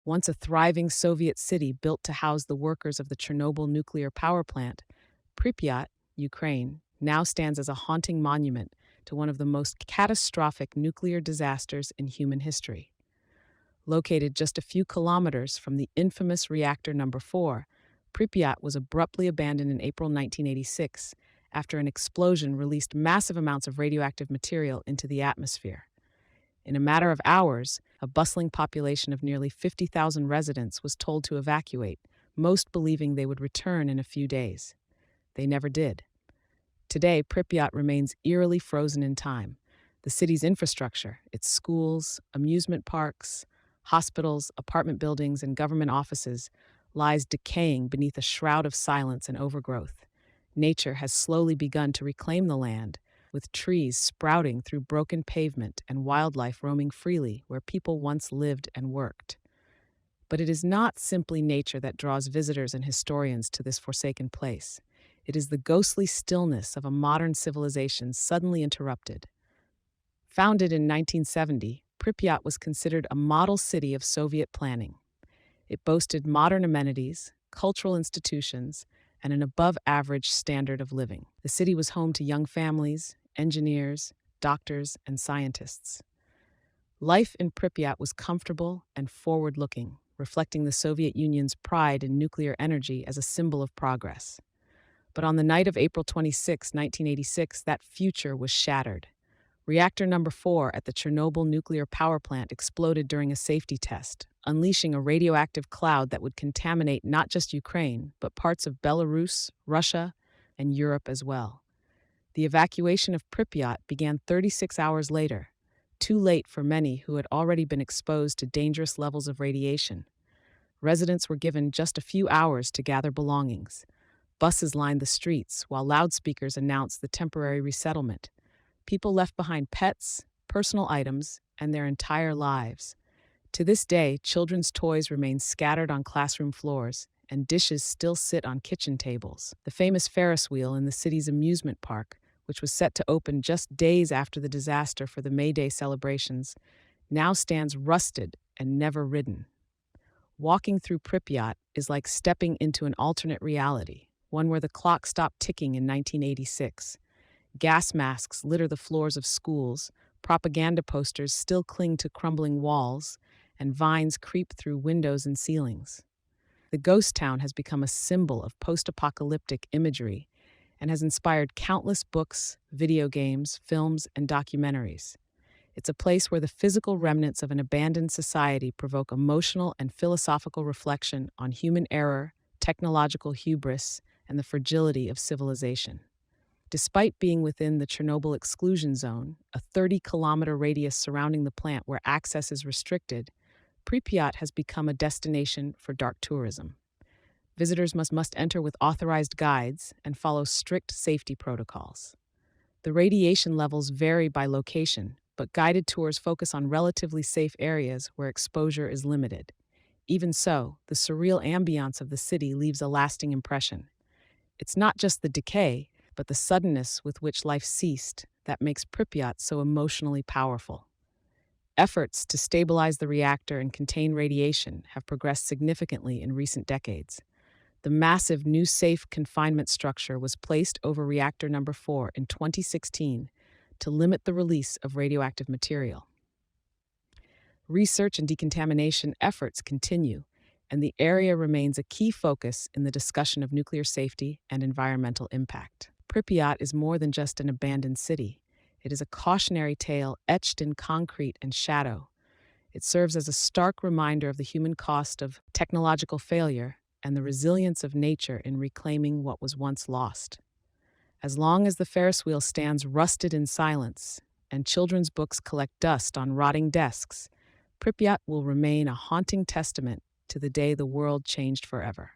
once a thriving Soviet city built to house the workers of the Chernobyl Nuclear Power Plant, Pripyat, Ukraine, now stands as a haunting monument to one of the most catastrophic nuclear disasters in human history. Located just a few kilometers from the infamous Reactor No. 4, Pripyat was abruptly abandoned in April 1986 after an explosion released massive amounts of radioactive material into the atmosphere. In a matter of hours, a bustling population of nearly 50,000 residents was told to evacuate, most believing they would return in a few days. They never did. Today, Pripyat remains eerily frozen in time. The city's infrastructure, its schools, amusement parks, hospitals, apartment buildings, and government offices, lies decaying beneath a shroud of silence and overgrowth. Nature has slowly begun to reclaim the land, with trees sprouting through broken pavement and wildlife roaming freely where people once lived and worked. But it is not simply nature that draws visitors and historians to this forsaken place. It is the ghostly stillness of a modern civilization suddenly interrupted. Founded in 1970, Pripyat was considered a model city of Soviet planning. It boasted modern amenities, cultural institutions, and an above-average standard of living. The city was home to young families, engineers, doctors, and scientists. Life in Pripyat was comfortable and forward-looking, reflecting the Soviet Union's pride in nuclear energy as a symbol of progress. But on the night of April 26, 1986, that future was shattered. Reactor No. 4 at the Chernobyl Nuclear Power Plant exploded during a safety test, unleashing a radioactive cloud that would contaminate not just Ukraine, but parts of Belarus, Russia, and Europe as well. The evacuation of Pripyat began 36 hours later, too late for many who had already been exposed to dangerous levels of radiation. Residents were given just a few hours to gather belongings. Buses lined the streets while loudspeakers announced the temporary resettlement. People left behind pets, personal items, and their entire lives. To this day, children's toys remain scattered on classroom floors, and dishes still sit on kitchen tables. The famous Ferris wheel in the city's amusement park, which was set to open just days after the disaster for the May Day celebrations, now stands rusted and never ridden. Walking through Pripyat is like stepping into an alternate reality, one where the clock stopped ticking in 1986. Gas masks litter the floors of schools, propaganda posters still cling to crumbling walls, and vines creep through windows and ceilings. The ghost town has become a symbol of post-apocalyptic imagery and has inspired countless books, video games, films, and documentaries. It's a place where the physical remnants of an abandoned society provoke emotional and philosophical reflection on human error, technological hubris, and the fragility of civilization. Despite being within the Chernobyl exclusion zone, a 30-kilometer radius surrounding the plant where access is restricted, Pripyat has become a destination for dark tourism. Visitors must enter with authorized guides and follow strict safety protocols. The radiation levels vary by location, but guided tours focus on relatively safe areas where exposure is limited. Even so, the surreal ambiance of the city leaves a lasting impression. It's not just the decay, but the suddenness with which life ceased that makes Pripyat so emotionally powerful. Efforts to stabilize the reactor and contain radiation have progressed significantly in recent decades. The massive new safe confinement structure was placed over Reactor No. 4 in 2016 to limit the release of radioactive material. Research and decontamination efforts continue, and the area remains a key focus in the discussion of nuclear safety and environmental impact. Pripyat is more than just an abandoned city. It is a cautionary tale etched in concrete and shadow. It serves as a stark reminder of the human cost of technological failure and the resilience of nature in reclaiming what was once lost. As long as the Ferris wheel stands rusted in silence and children's books collect dust on rotting desks, Pripyat will remain a haunting testament to the day the world changed forever.